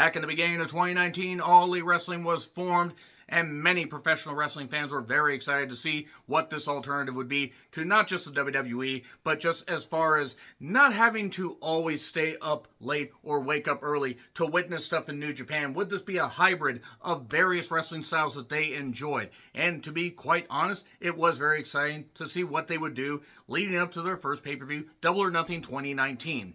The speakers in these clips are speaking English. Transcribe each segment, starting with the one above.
Back in the beginning of 2019, All Elite Wrestling was formed, and many professional wrestling fans were very excited to see what this alternative would be to not just the WWE, but just as far as not having to always stay up late or wake up early to witness stuff in New Japan. Would this be a hybrid of various wrestling styles that they enjoyed? And to be quite honest, it was very exciting to see what they would do leading up to their first pay-per-view, Double or Nothing 2019.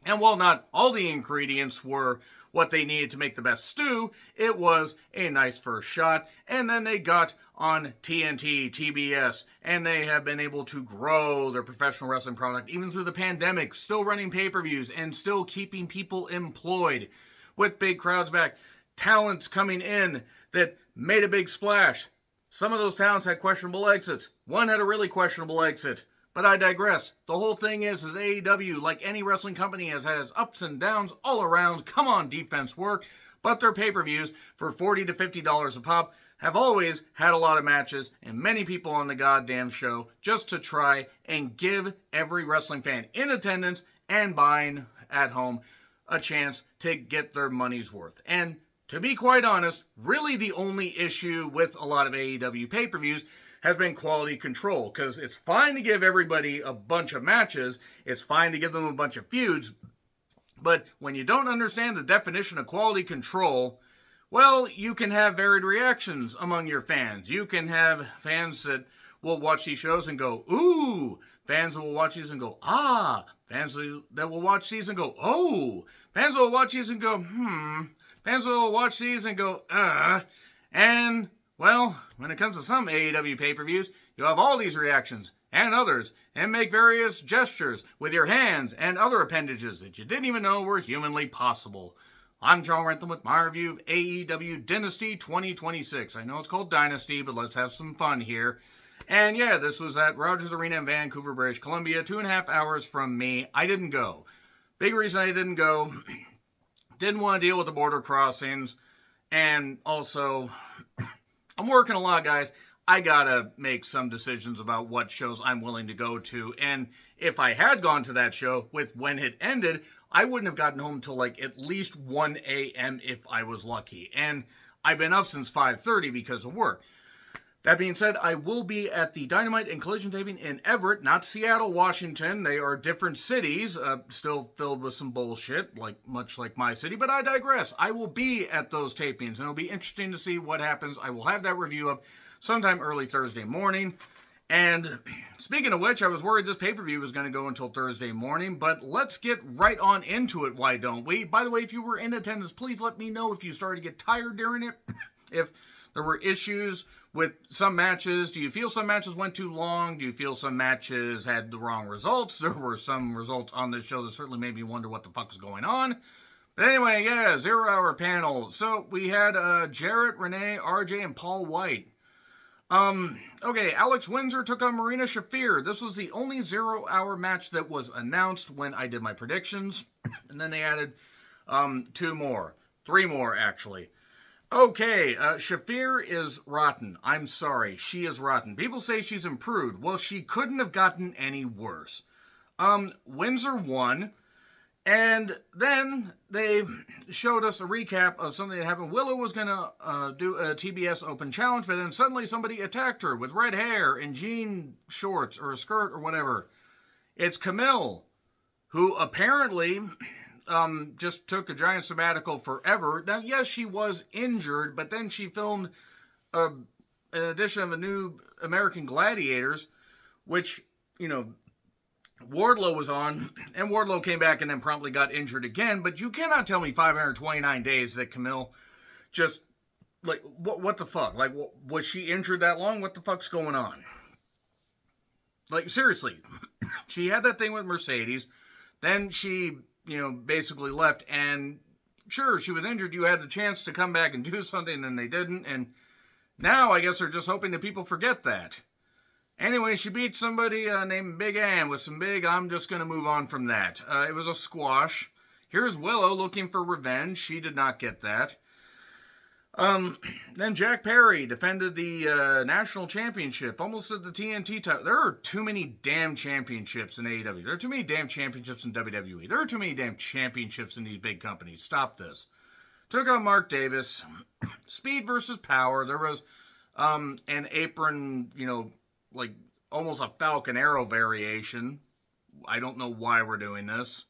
And while not all the ingredients were what they needed to make the best stew, it was a nice first shot. And then they got on TNT, TBS, and they have been able to grow their professional wrestling product even through the pandemic, still running pay-per-views and still keeping people employed with big crowds back. Talents coming in that made a big splash. Some of those talents had questionable exits. One had a really questionable exit. But I digress. The whole thing is AEW, like any wrestling company, has ups and downs all around. Come on, defense work. But their pay-per-views for $40 to $50 a pop have always had a lot of matches and many people on the goddamn show just to try and give every wrestling fan in attendance and buying at home a chance to get their money's worth. And to be quite honest, really the only issue with a lot of AEW pay-per-views has been quality control, because it's fine to give everybody a bunch of matches, it's fine to give them a bunch of feuds, but when you don't understand the definition of quality control, well, you can have varied reactions among your fans. You can have fans that will watch these shows and go, ooh, fans that will watch these and go, ah, fans that will watch these and go, oh, fans that will watch these and go, fans that will watch these and go, and well, when it comes to some AEW pay-per-views, you have all these reactions and others and make various gestures with your hands and other appendages that you didn't even know were humanly possible. I'm John Rentham with my review of AEW Dynasty 2026. I know it's called Dynasty, but let's have some fun here. And yeah, this was at Rogers Arena in Vancouver, British Columbia, 2.5 hours from me. I didn't go. Big reason I didn't go, didn't want to deal with the border crossings, and also I'm working a lot, guys. I gotta make some decisions about what shows I'm willing to go to. And if I had gone to that show with when it ended, I wouldn't have gotten home till like at least 1 a.m. if I was lucky. And I've been up since 5:30 because of work. That being said, I will be at the Dynamite and Collision taping in Everett, not Seattle, Washington. They are different cities, still filled with some bullshit, much like my city, but I digress. I will be at those tapings, and it'll be interesting to see what happens. I will have that review up sometime early Thursday morning. And speaking of which, I was worried this pay-per-view was going to go until Thursday morning, but let's get right on into it, why don't we? By the way, if you were in attendance, please let me know if you started to get tired during it, if there were issues with some matches. Do you feel some matches went too long? Do you feel some matches had the wrong results? There were some results on this show that certainly made me wonder what the fuck is going on. But anyway, yeah, 0 hour panel. So we had Jarrett, Renee, RJ, and Paul White. Okay, Alex Windsor took on Marina Shafir. This was the only 0 hour match that was announced when I did my predictions. And then they added 3 more actually. Okay, Shafir is rotten. I'm sorry, she is rotten. People say she's improved. Well, she couldn't have gotten any worse. Windsor won, and then they showed us a recap of something that happened. Willow was going to do a TBS Open Challenge, but then suddenly somebody attacked her with red hair and jean shorts or a skirt or whatever. It's Camille, who apparently just took a giant sabbatical forever. Now, yes, she was injured, but then she filmed an edition of the new American Gladiators, which, Wardlow was on, and Wardlow came back and then promptly got injured again. But you cannot tell me 529 days that Camille just, what the fuck? Was she injured that long? What the fuck's going on? Seriously. She had that thing with Mercedes. Then she basically left, and sure, she was injured. You had the chance to come back and do something, and they didn't, and now I guess they're just hoping that people forget that. Anyway, she beat somebody named Big Ann with some big, I'm just going to move on from that. It was a squash. Here's Willow looking for revenge. She did not get that. Then Jack Perry defended the national championship, almost at the TNT title. There are too many damn championships in AEW. There are too many damn championships in WWE. There are too many damn championships in these big companies. Stop this. took on Mark Davis. Speed versus power. There was an apron, like almost a Falcon Arrow variation. I don't know why we're doing this.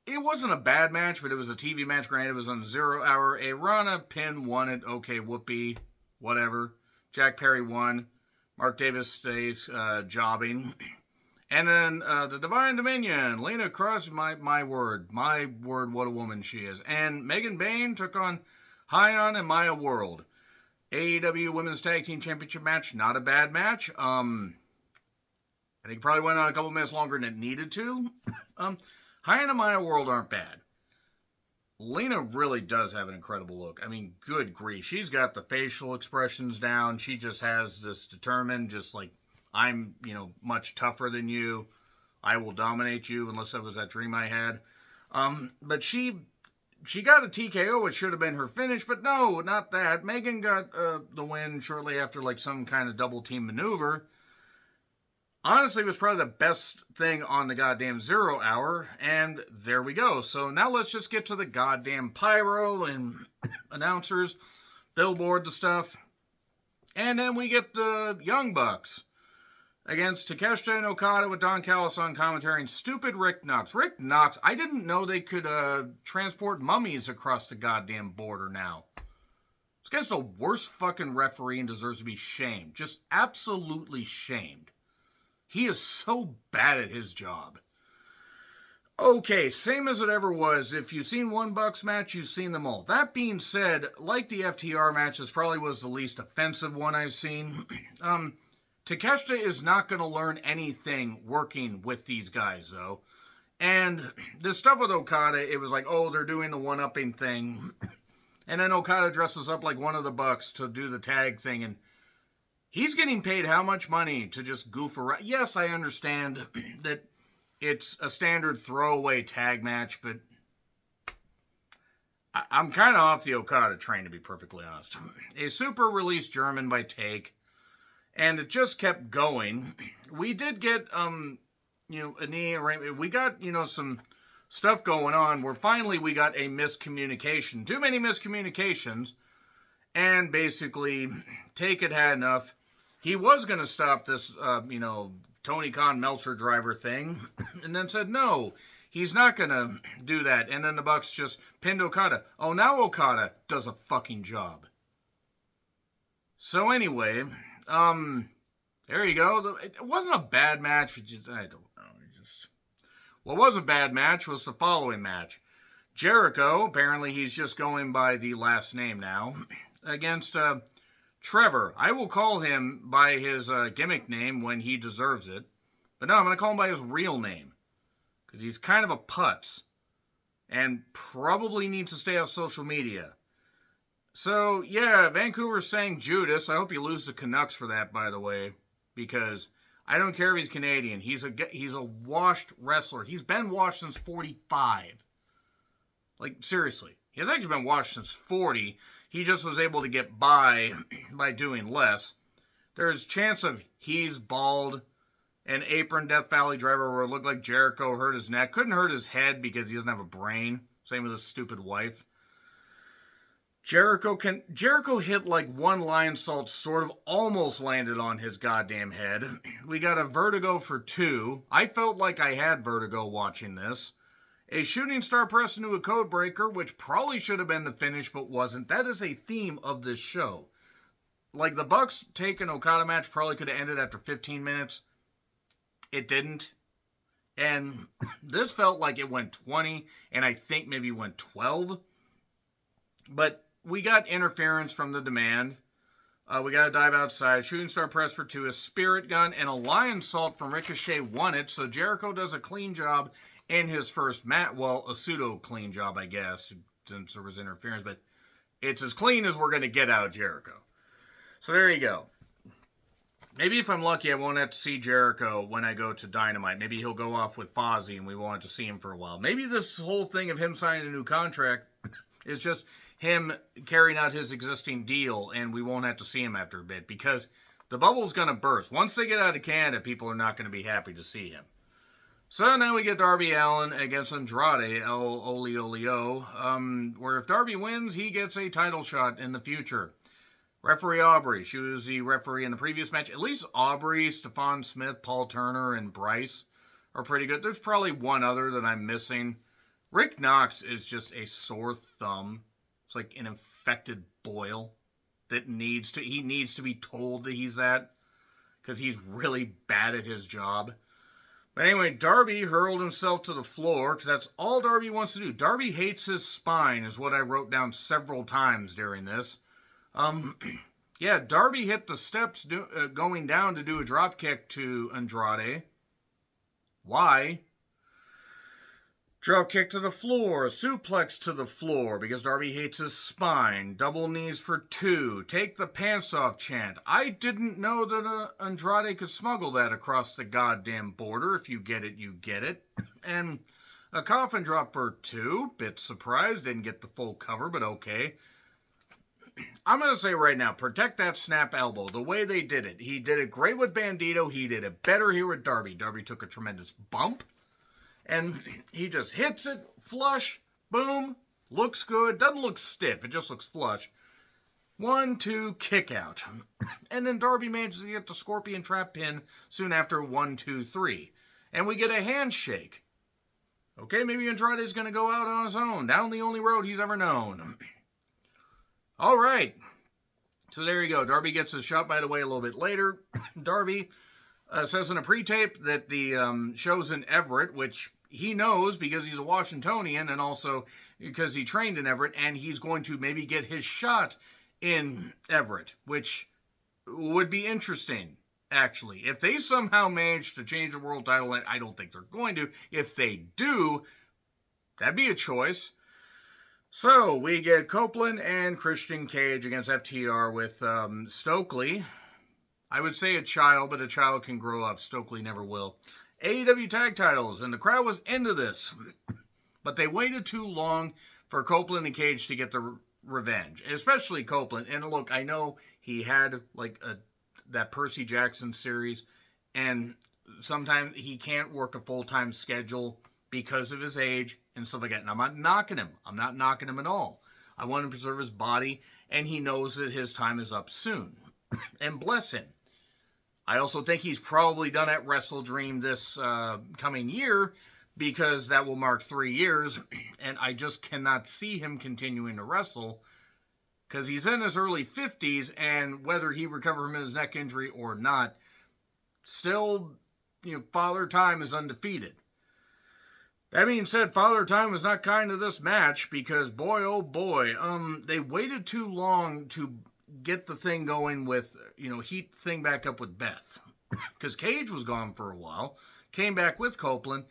It wasn't a bad match, but it was a TV match. Granted, it was on 0 Hour. A Rana pin won it. Okay, whoopee. Whatever. Jack Perry won. Mark Davis stays jobbing. And then the Divine Dominion. Lena Cross, my word. My word, what a woman she is. And Megan Bayne took on Hyon and Maya World. AEW Women's Tag Team Championship match. Not a bad match. I think it probably went on a couple minutes longer than it needed to. Hyon and Maya World aren't bad. Lena really does have an incredible look. I mean, good grief. She's got the facial expressions down. She just has this determined, just like, I'm, much tougher than you. I will dominate you, unless that was that dream I had. But she got a TKO, which should have been her finish, but no, not that. Megan got the win shortly after, like, some kind of double team maneuver. Honestly, it was probably the best thing on the goddamn 0 Hour, and there we go. So now let's just get to the goddamn pyro and announcers, billboard, the stuff. And then we get the Young Bucks against Takeshita and Okada with Don Callis on commentary and stupid Rick Knox. Rick Knox, I didn't know they could transport mummies across the goddamn border now. This guy's the worst fucking referee and deserves to be shamed. Just absolutely shamed. He is so bad at his job. Okay, same as it ever was. If you've seen one Bucks match, you've seen them all. That being said, like the FTR match, this probably was the least offensive one I've seen. Takeshita is not going to learn anything working with these guys, though. And this stuff with Okada, it was like, oh, they're doing the one-upping thing. And then Okada dresses up like one of the Bucks to do the tag thing, and he's getting paid how much money to just goof around? Yes, I understand that it's a standard throwaway tag match, but I'm kind of off the Okada train, to be perfectly honest. A super release German by Take, and it just kept going. We did get, a knee arrangement. We got, some stuff going on where finally we got a miscommunication. Too many miscommunications, and basically, Take had had enough. He was going to stop this, Tony Khan Meltzer driver thing, and then said, no, he's not going to do that. And then the Bucks just pinned Okada. Oh, now Okada does a fucking job. So anyway, there you go. It wasn't a bad match. I don't know. What was a bad match was the following match. Jericho, apparently he's just going by the last name now, against Trevor. I will call him by his gimmick name when he deserves it. But no, I'm going to call him by his real name. Because he's kind of a putz. And probably needs to stay off social media. So, yeah, Vancouver's saying Judas. I hope you lose the Canucks for that, by the way. Because I don't care if he's Canadian. He's a washed wrestler. He's been washed since 45. Like, seriously. He has actually been washed since 40. He just was able to get by doing less. There's a chance of he's bald. An apron Death Valley driver where it looked like Jericho hurt his neck. Couldn't hurt his head because he doesn't have a brain. Same with his stupid wife. Jericho hit like one lion salt, sort of almost landed on his goddamn head. We got a vertigo for 2. I felt like I had vertigo watching this. A shooting star press into a code breaker, which probably should have been the finish, but wasn't. That is a theme of this show. Like, the Bucks take an Okada match probably could have ended after 15 minutes. It didn't. And this felt like it went 20, and I think maybe went 12. But we got interference from the Demand. We got a dive outside. Shooting star press for 2. A spirit gun and a lion salt from Ricochet won it. So Jericho does a clean job in his first match. Well, a pseudo clean job, I guess, since there was interference. But it's as clean as we're going to get out of Jericho. So there you go. Maybe if I'm lucky, I won't have to see Jericho when I go to Dynamite. Maybe he'll go off with Fozzy and we won't have to see him for a while. Maybe this whole thing of him signing a new contract is just him carrying out his existing deal and we won't have to see him after a bit because the bubble's going to burst. Once they get out of Canada, people are not going to be happy to see him. So now we get Darby Allin against Andrade El Olio, where if Darby wins, he gets a title shot in the future. Referee Aubrey. She was the referee in the previous match. At least Aubrey, Stephon Smith, Paul Turner, and Bryce are pretty good. There's probably one other that I'm missing. Rick Knox is just a sore thumb. It's like an infected boil that needs to be told that he's that, because he's really bad at his job. But anyway, Darby hurled himself to the floor, because that's all Darby wants to do. Darby hates his spine, is what I wrote down several times during this. Yeah, Darby hit the steps going down to do a drop kick to Andrade. Why? Drop kick to the floor, suplex to the floor, because Darby hates his spine. Double knees for 2. Take the pants off chant. I didn't know that Andrade could smuggle that across the goddamn border. If you get it, you get it. And a coffin drop for 2. Bit surprised, didn't get the full cover, but okay. I'm going to say right now, protect that snap elbow. The way they did it. He did it great with Bandito. He did it better here with Darby. Darby took a tremendous bump. And he just hits it, flush, boom, looks good, doesn't look stiff, it just looks flush. 1, 2, kick out. And then Darby manages to get the Scorpion Trap pin soon after 1, 2, 3. And we get a handshake. Okay, maybe Andrade's going to go out on his own, down the only road he's ever known. All right. So there you go. Darby gets a shot, by the way, a little bit later. Darby says in a pre-tape that the show's in Everett, which he knows because he's a Washingtonian and also because he trained in Everett, and he's going to maybe get his shot in Everett, which would be interesting, actually. If they somehow manage to change the world title, I don't think they're going to. If they do, that'd be a choice. So we get Copeland and Christian Cage against FTR with Stokely. I would say a child, but a child can grow up. Stokely never will. AEW tag titles, and the crowd was into this. But they waited too long for Copeland and Cage to get the revenge. Especially Copeland. And look, I know he had like that Percy Jackson series, and sometimes he can't work a full-time schedule because of his age and stuff like that. And I'm not knocking him. I'm not knocking him at all. I want him to preserve his body, and he knows that his time is up soon. And bless him. I also think he's probably done at Wrestle Dream this coming year, because that will mark 3 years, and I just cannot see him continuing to wrestle, because he's in his early 50s, and whether he recovered from his neck injury or not, still, Father Time is undefeated. That being said, Father Time was not kind to this match, because boy, oh boy, they waited too long to get the thing going with, heat the thing back up with Beth. Because Cage was gone for a while, came back with Copeland.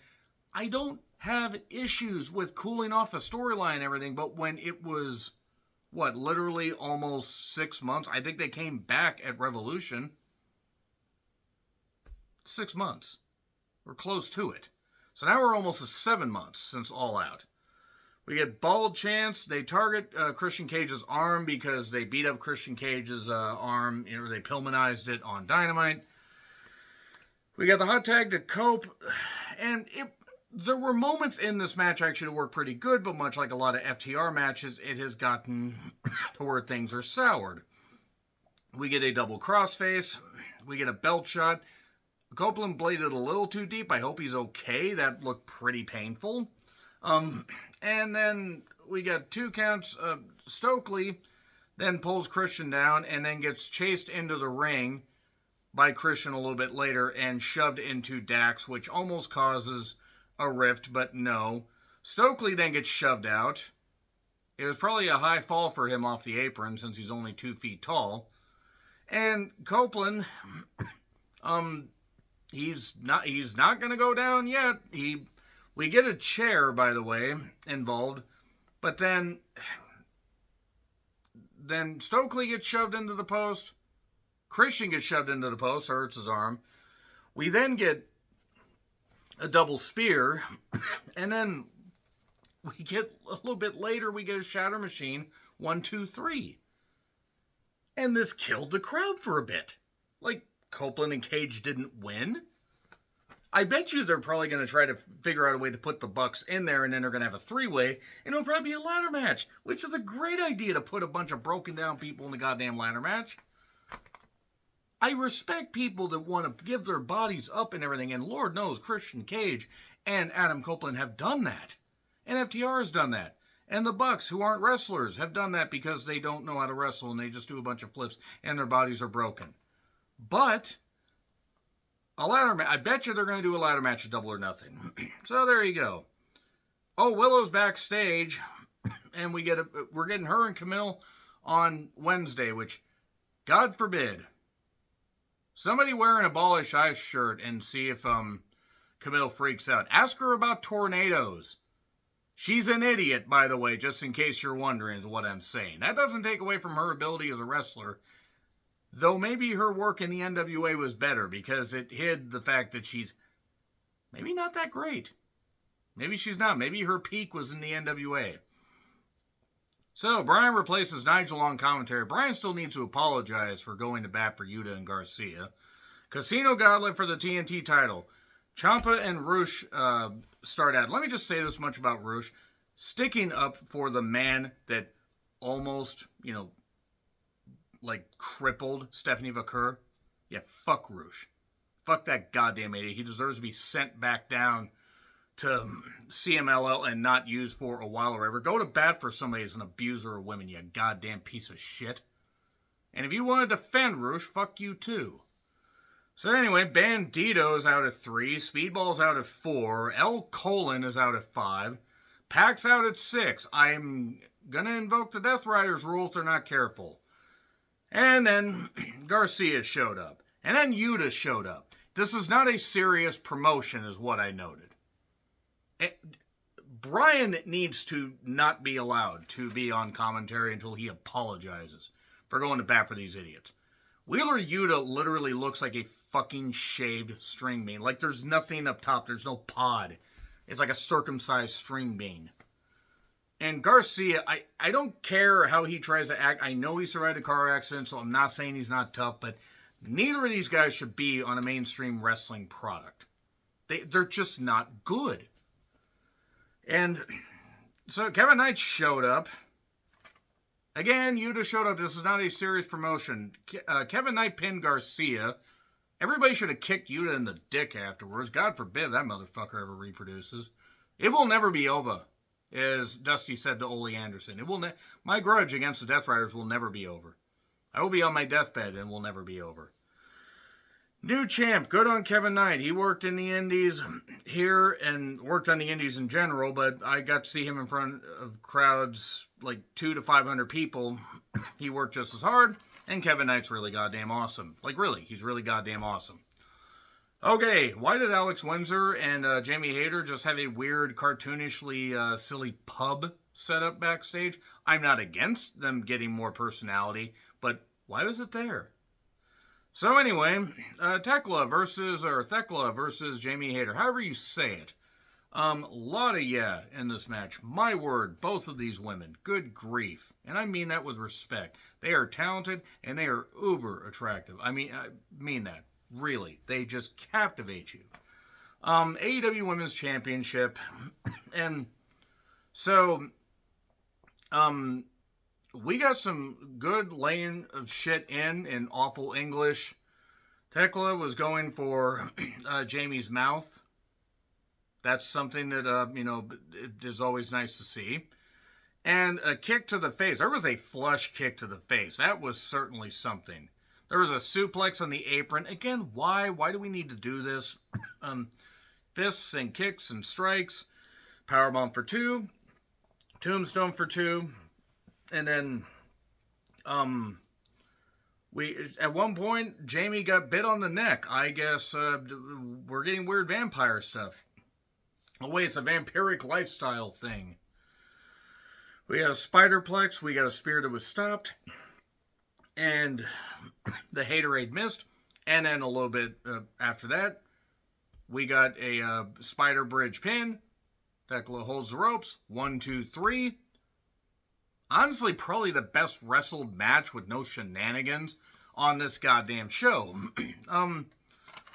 I don't have issues with cooling off a storyline and everything, but when it was, literally almost 6 months, I think they came back at Revolution. 6 months. We're close to it. So now we're almost 7 months since All Out. We get bald chants. They target Christian Cage's arm because they beat up Christian Cage's arm. They Pillmanized it on Dynamite. We got the hot tag to Cope. And there were moments in this match actually to work pretty good, but much like a lot of FTR matches, it has gotten to where things are soured. We get a double crossface. We get a belt shot. Copeland bladed a little too deep. I hope he's okay. That looked pretty painful. And then we got 2 counts. Stokely then pulls Christian down and then gets chased into the ring by Christian a little bit later and shoved into Dax, which almost causes a rift, but no. Stokely then gets shoved out. It was probably a high fall for him off the apron since he's only 2 feet tall. And Copeland, he's not going to go down yet. We get a chair, by the way, involved, but then Stokely gets shoved into the post. Christian gets shoved into the post, hurts his arm. We then get a double spear, and then we get a little bit later, we get a shatter machine, 1, 2, 3. And this killed the crowd for a bit. Like, Copeland and Cage didn't win. I bet you they're probably going to try to figure out a way to put the Bucks in there, and then they're going to have a three-way, and it'll probably be a ladder match, which is a great idea to put a bunch of broken down people in the goddamn ladder match. I respect people that want to give their bodies up and everything, and Lord knows Christian Cage and Adam Copeland have done that. And FTR has done that. And the Bucks, who aren't wrestlers, have done that because they don't know how to wrestle and they just do a bunch of flips and their bodies are broken. But a ladder match, I bet you they're going to do a ladder match at Double or Nothing. So there you go. Oh, Willow's backstage, and we're getting her and Camille on Wednesday, which, God forbid, somebody wear an Abolish Ice shirt and see if Camille freaks out. Ask her about tornadoes. She's an idiot, by the way, just in case you're wondering is what I'm saying. That doesn't take away from her ability as a wrestler. Though maybe her work in the NWA was better because it hid the fact that she's maybe not that great. Maybe she's not. Maybe her peak was in the NWA. So, Bryan replaces Nigel on commentary. Bryan still needs to apologize for going to bat for Yuta and Garcia. Casino Gauntlet for the TNT title. Ciampa and Rush start out. Let me just say this much about Rush. Sticking up for the man that almost, crippled Stephanie Vaquer. Yeah, fuck Rush. Fuck that goddamn idiot. He deserves to be sent back down to CMLL and not used for a while or ever. Go to bat for somebody who's an abuser of women, you goddamn piece of shit. And if you want to defend Rush, fuck you too. So anyway, Bandito's out at 3, Speedball's out at 4, El Colon is out at 5, Pac's out at 6. I'm gonna invoke the Death Riders rule if they're not careful. And then Garcia showed up. And then Yuta showed up. This is not a serious promotion, is what I noted. Bryan needs to not be allowed to be on commentary until he apologizes for going to bat for these idiots. Wheeler Yuta literally looks like a fucking shaved string bean. Like there's nothing up top. There's no pod. It's like a circumcised string bean. And Garcia, I don't care how he tries to act. I know he survived a car accident, so I'm not saying he's not tough, but neither of these guys should be on a mainstream wrestling product. They're just not good. And so Kevin Knight showed up. Again, Yuta showed up. This is not a serious promotion. Kevin Knight pinned Garcia. Everybody should have kicked Yuta in the dick afterwards. God forbid that motherfucker ever reproduces. It will never be over, as Dusty said to Ole Anderson. My grudge against the Death Riders will never be over. I will be on my deathbed and will never be over. New champ, good on Kevin Knight. He worked in the Indies here and worked on the Indies in general, but I got to see him in front of crowds like 200 to 500 people. He worked just as hard, and Kevin Knight's really goddamn awesome. Like really, he's really goddamn awesome. Okay, why did Alex Windsor and Jamie Hayter just have a weird, cartoonishly silly pub set up backstage? I'm not against them getting more personality, but why was it there? So anyway, Thekla versus Jamie Hayter, however you say it. Lot of yeah in this match. My word, both of these women, good grief. And I mean that with respect. They are talented and they are uber attractive. I mean that, really. They just captivate you. AEW Women's Championship. And so, we got some good laying of shit in awful English. Thekla was going for Jamie's mouth. That's something that, it is always nice to see. And a kick to the face. There was a flush kick to the face. That was certainly something. There was a suplex on the apron. Again, why? Why do we need to do this? Fists and kicks and strikes. Powerbomb for 2. Tombstone for 2. And then, at one point, Jamie got bit on the neck. I guess, we're getting weird vampire stuff. Oh wait, it's a vampiric lifestyle thing. We got a spiderplex, we got a spear that was stopped, and the Haterade missed, and then a little bit after that, we got a spider bridge pin. Thekla holds the ropes, 1, 2, 3. Honestly, probably the best wrestled match with no shenanigans on this goddamn show.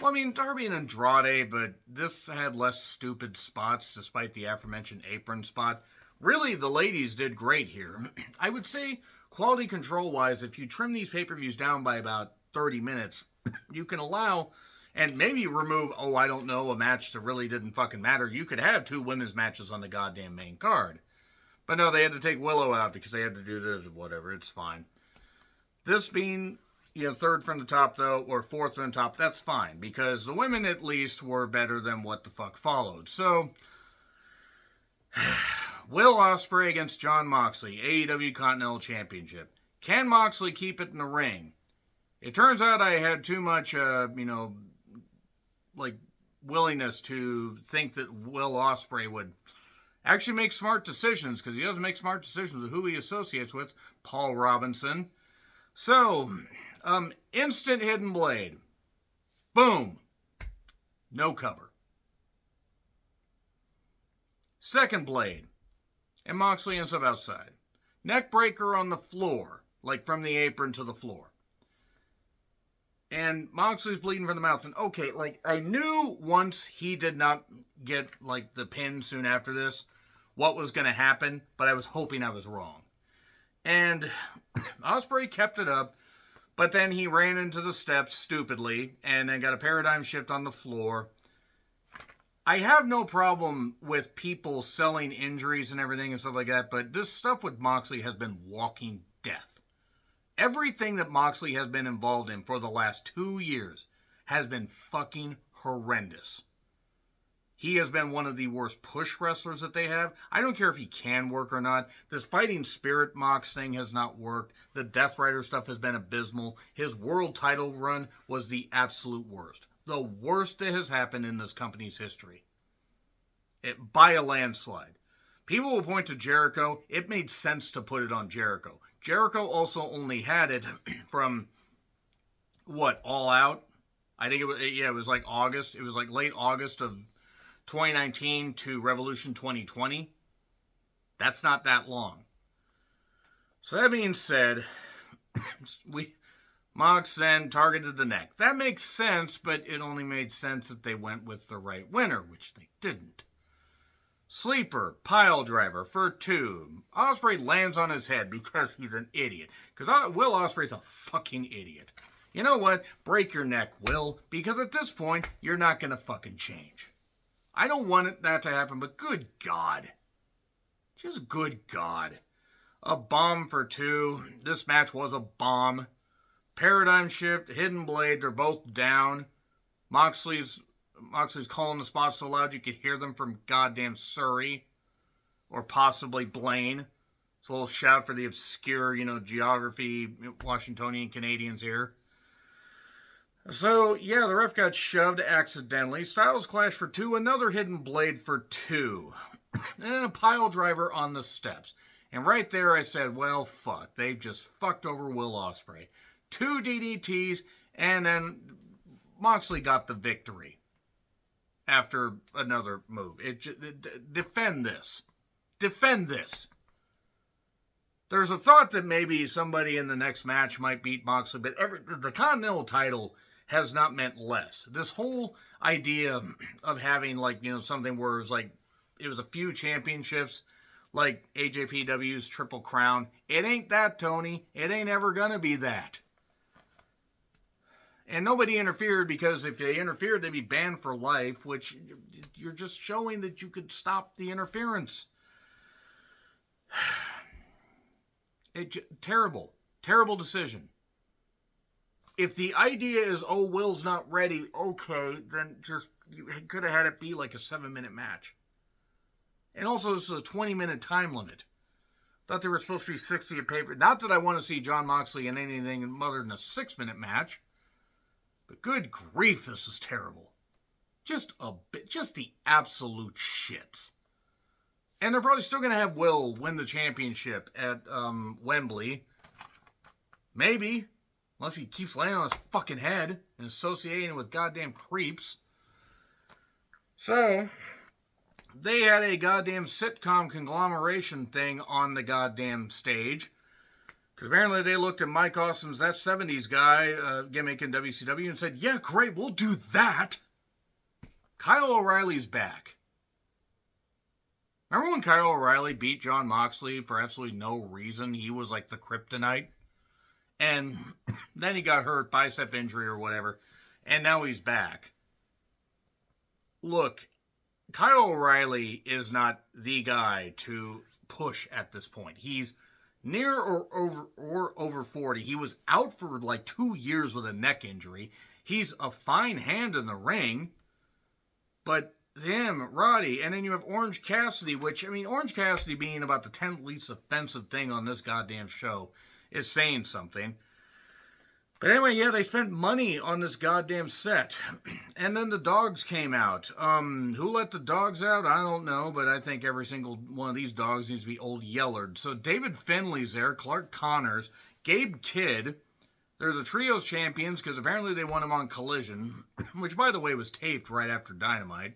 Well, I mean, Darby and Andrade, but this had less stupid spots despite the aforementioned apron spot. Really, the ladies did great here. I would say, quality control-wise, if you trim these pay-per-views down by about 30 minutes, you can allow, and maybe remove, I don't know, a match that really didn't fucking matter. You could have 2 women's matches on the goddamn main card. But no, they had to take Willow out because they had to do this or whatever. It's fine. This being, third from the top, though, or fourth from the top, that's fine. Because the women, at least, were better than what the fuck followed. So, Will Ospreay against Jon Moxley, AEW Continental Championship. Can Moxley keep it in the ring? It turns out I had too much, willingness to think that Will Ospreay would actually make smart decisions, because he doesn't make smart decisions with who he associates with. Paul Robinson. So, instant hidden blade. Boom. No cover. Second blade. And Moxley ends up outside. Neck breaker on the floor. Like from the apron to the floor. And Moxley's bleeding from the mouth. And okay, I knew once he did not get, the pin soon after this, what was going to happen. But I was hoping I was wrong. And Ospreay kept it up, but then he ran into the steps stupidly and then got a paradigm shift on the floor. I have no problem with people selling injuries and everything and stuff like that, but this stuff with Moxley has been walking death. Everything that Moxley has been involved in for the last 2 years has been fucking horrendous. He has been one of the worst push wrestlers that they have. I don't care if he can work or not. This fighting spirit Mox thing has not worked. The Death Rider stuff has been abysmal. His world title run was the absolute worst. The worst that has happened in this company's history. By a landslide. People will point to Jericho. It made sense to put it on Jericho. Jericho also only had it from, All Out? I think it was August. It was late August of 2019 to Revolution 2020. That's not that long. So that being said, Mox then targeted the neck. That makes sense, but it only made sense if they went with the right winner, which they didn't. Sleeper, pile driver for 2. Ospreay lands on his head because he's an idiot. Because Will Ospreay's a fucking idiot. You know what? Break your neck, Will, because at this point, you're not going to fucking change. I don't want that to happen, but good God. Just good God. A bomb for 2. This match was a bomb. Paradigm shift, hidden blade, they're both down. Moxley's calling the spots so loud you could hear them from goddamn Surrey. Or possibly Blaine. It's a little shout for the obscure, geography, Washingtonian Canadians here. So, yeah, the ref got shoved accidentally. Styles Clash for 2. Another hidden blade for 2. And then a pile driver on the steps. And right there I said, well, fuck. They've just fucked over Will Ospreay. 2 DDTs, and then Moxley got the victory. After another move. Defend this. Defend this. There's a thought that maybe somebody in the next match might beat Moxley, but the Continental title has not meant less. This whole idea of having something where it was a few championships, like AJPW's Triple Crown. It ain't that, Tony. It ain't ever gonna be that. And nobody interfered, because if they interfered, they'd be banned for life, which you're just showing that you could stop the interference. Terrible. Terrible decision. If the idea is, Will's not ready, okay, then you could have had it be like a 7-minute match. And also, this is a 20-minute time limit. Thought they were supposed to be 60 a paper. Not that I want to see Jon Moxley in anything other than a 6-minute match. But good grief, this is terrible. Just the absolute shits. And they're probably still going to have Will win the championship at Wembley. Maybe. Unless he keeps laying on his fucking head and associating with goddamn creeps. So, they had a goddamn sitcom conglomeration thing on the goddamn stage. Because apparently they looked at Mike Awesome's That 70s Guy gimmick in WCW and said, yeah, great, we'll do that. Kyle O'Reilly's back. Remember when Kyle O'Reilly beat Jon Moxley for absolutely no reason? He was like the kryptonite. And then he got hurt, bicep injury or whatever. And now he's back. Look, Kyle O'Reilly is not the guy to push at this point. He's near or over 40. He was out for like 2 years with a neck injury. He's a fine hand in the ring. But him, Roddy, and then you have Orange Cassidy, which, I mean, Orange Cassidy being about the 10th least offensive thing on this goddamn show is saying something. But anyway, yeah, they spent money on this goddamn set. And then the dogs came out. Who let the dogs out? I don't know, but I think every single one of these dogs needs to be old Yellard. So David Finley's there, Clark Connors, Gabe Kidd. There's the Trios champions, because apparently they won them on Collision, which, by the way, was taped right after Dynamite.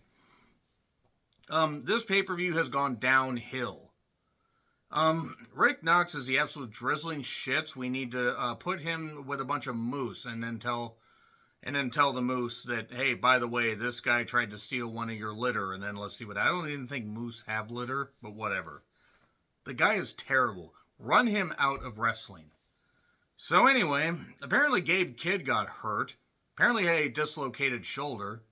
This pay-per-view has gone downhill. Rick Knox is the absolute drizzling shits. We need to put him with a bunch of moose and then tell the moose that, hey, by the way, this guy tried to steal one of your litter, and then let's see what... I don't even think moose have litter, but whatever. The guy is terrible. Run him out of wrestling. So anyway, apparently Gabe Kidd got hurt. Apparently had a dislocated shoulder.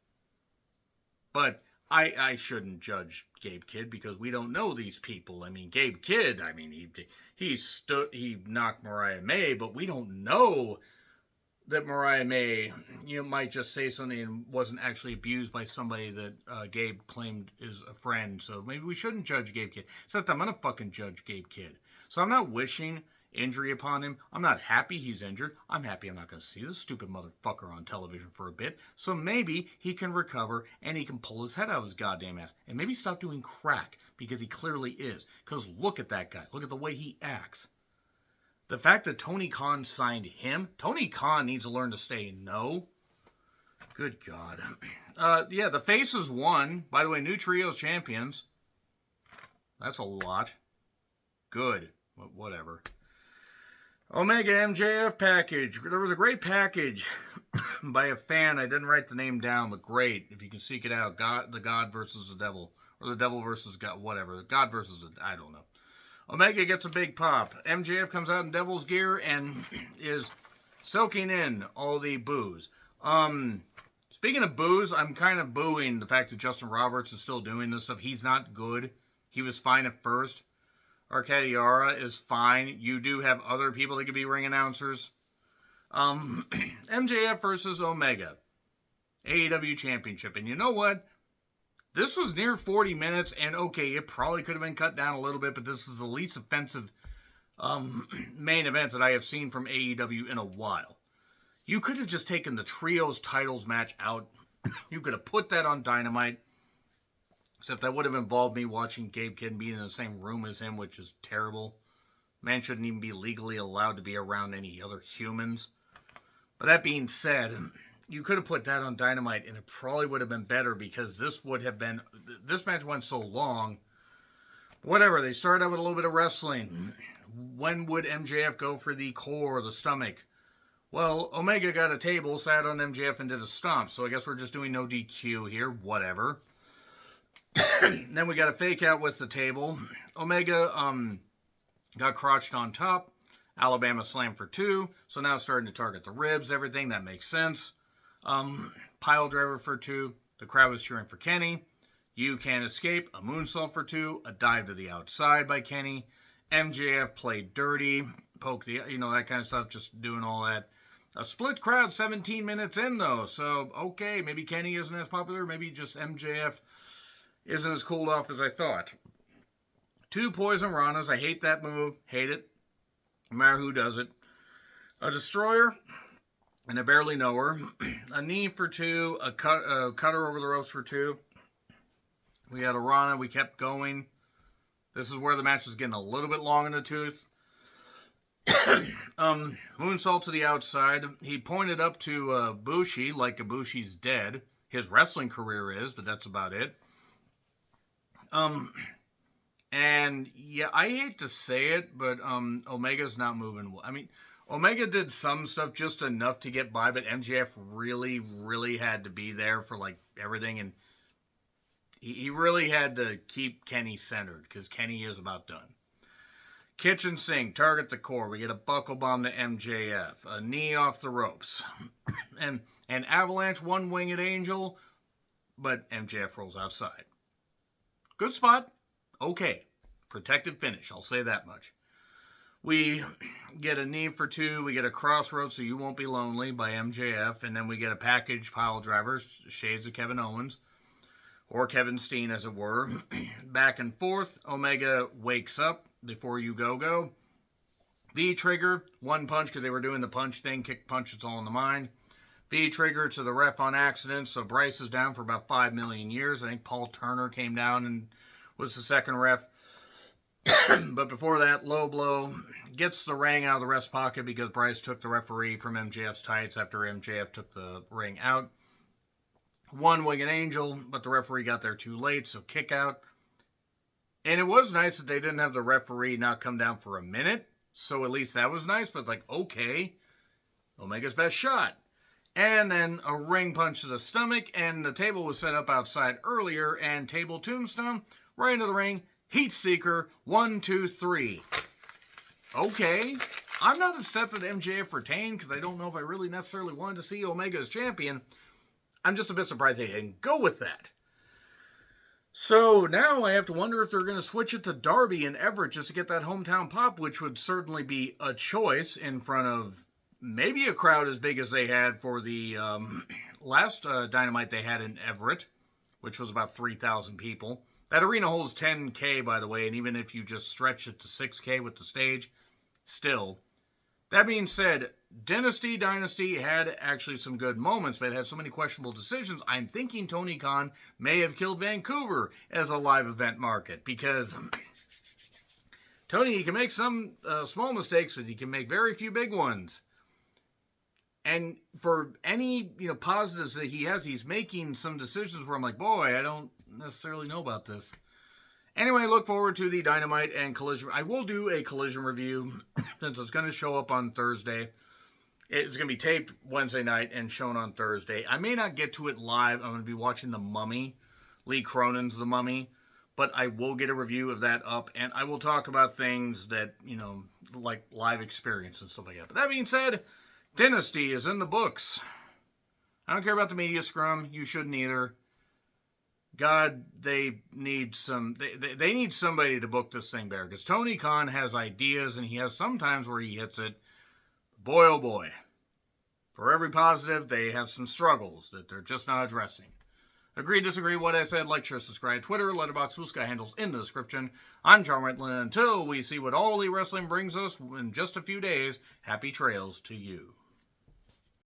But I shouldn't judge Gabe Kidd because we don't know these people. I mean, Gabe Kidd, I mean, he knocked Mariah May, but we don't know that Mariah May, might just say something and wasn't actually abused by somebody that Gabe claimed is a friend. So maybe we shouldn't judge Gabe Kidd. Except I'm going to fucking judge Gabe Kidd. So I'm not wishing injury upon him. I'm not happy he's injured. I'm happy I'm not going to see this stupid motherfucker on television for a bit. So maybe he can recover and he can pull his head out of his goddamn ass. And maybe stop doing crack, because he clearly is. Because look at that guy. Look at the way he acts. The fact that Tony Khan signed him, Tony Khan needs to learn to say no. Good God. Yeah, the Faces won. By the way, new Trios champions. That's a lot. Good. Whatever. Omega MJF package. There was a great package by a fan. I didn't write the name down, but great. If you can seek it out. The God versus the Devil. Or the Devil versus God. Whatever. God versus I don't know. Omega gets a big pop. MJF comes out in Devil's gear and is soaking in all the boos. Speaking of boos, I'm kind of booing the fact that Justin Roberts is still doing this stuff. He's not good. He was fine at first. Arcadiara is fine. You do have other people that could be ring announcers. MJF versus Omega. AEW Championship. And you know what? This was near 40 minutes, and okay, it probably could have been cut down a little bit, but this is the least offensive main event that I have seen from AEW in a while. You could have just taken the Trios titles match out. You could have put that on Dynamite. Except that would have involved me watching Gabe Kidd being in the same room as him, which is terrible. Man shouldn't even be legally allowed to be around any other humans. But that being said, you could have put that on Dynamite, and it probably would have been better, because this match went so long. Whatever, they started out with a little bit of wrestling. When would MJF go for the core or the stomach? Well, Omega got a table, sat on MJF, and did a stomp, so I guess we're just doing no DQ here, whatever. Then we got a fake out with the table. Omega got crotched on top. Alabama slam for 2. So now it's starting to target the ribs, everything. That makes sense. Pile driver for 2. The crowd was cheering for Kenny. You Can't Escape. A moonsault for 2. A dive to the outside by Kenny. MJF played dirty. Poke the, that kind of stuff. Just doing all that. A split crowd 17 minutes in, though. So, okay, maybe Kenny isn't as popular. Maybe just MJF isn't as cooled off as I thought. 2 Poison Ranas. I hate that move. Hate it. No matter who does it. A Destroyer. And I barely know her. A knee for 2. A cutter over the ropes for 2. We had a Rana. We kept going. This is where the match was getting a little bit long in the tooth. Moonsault to the outside. He pointed up to Bushi like Ibushi's dead. His wrestling career is, but that's about it. And yeah, I hate to say it, but Omega's not moving. I mean, Omega did some stuff just enough to get by, but MJF really, really had to be there for like everything, and he really had to keep Kenny centered because Kenny is about done. Kitchen sink, target the core. We get a buckle bomb to MJF, a knee off the ropes, and an avalanche, one winged angel, but MJF rolls outside. Good spot. Okay. Protected finish. I'll say that much. We get a knee for two. We get a crossroads so you won't be lonely by MJF. And then we get a package pile driver, shades of Kevin Owens. Or Kevin Steen, as it were. Back and forth. Omega wakes up before you go. V-trigger. One punch because they were doing the punch thing. Kick punch, it's all in the mind. V-trigger to the ref on accident. So Bryce is down for about 5 million years. I think Paul Turner came down and was the second ref. But before that, low blow. Gets the ring out of the ref's pocket because Bryce took the referee from MJF's tights after MJF took the ring out. One winged angel, but the referee got there too late, so kick out. And it was nice that they didn't have the referee not come down for a minute. So at least that was nice, but it's like, okay, Omega's best shot. And then a ring punch to the stomach, and the table was set up outside earlier, and table tombstone, right into the ring, heat seeker, 1, 2, 3. Okay, I'm not upset that MJF retained, because I don't know if I really necessarily wanted to see Omega as champion. I'm just a bit surprised they didn't go with that. So now I have to wonder if they're going to switch it to Darby and Everett just to get that hometown pop, which would certainly be a choice in front of maybe a crowd as big as they had for the last Dynamite they had in Everett, which was about 3,000 people. That arena holds 10K, by the way, and even if you just stretch it to 6K with the stage, still. That being said, Dynasty had actually some good moments, but it had so many questionable decisions. I'm thinking Tony Khan may have killed Vancouver as a live event market, because Tony, he can make some small mistakes, but he can make very few big ones. And for any positives that he has, he's making some decisions where I'm like, boy, I don't necessarily know about this. Anyway, look forward to the Dynamite and Collision. I will do a Collision review since it's going to show up on Thursday. It's going to be taped Wednesday night and shown on Thursday. I may not get to it live. I'm going to be watching The Mummy, Lee Cronin's The Mummy. But I will get a review of that up, and I will talk about things that, like live experience and stuff like that. But that being said, Dynasty is in the books. I don't care about the media scrum. You shouldn't either. God, they need they need somebody to book this thing better. Because Tony Khan has ideas, and he has sometimes where he hits it. Boy, oh boy. For every positive, they have some struggles that they're just not addressing. Agree, disagree, what I said, like, share, subscribe, Twitter, Letterboxd, Blue Sky handles in the description. I'm John Wentland. Until we see what All Elite Wrestling brings us in just a few days, happy trails to you.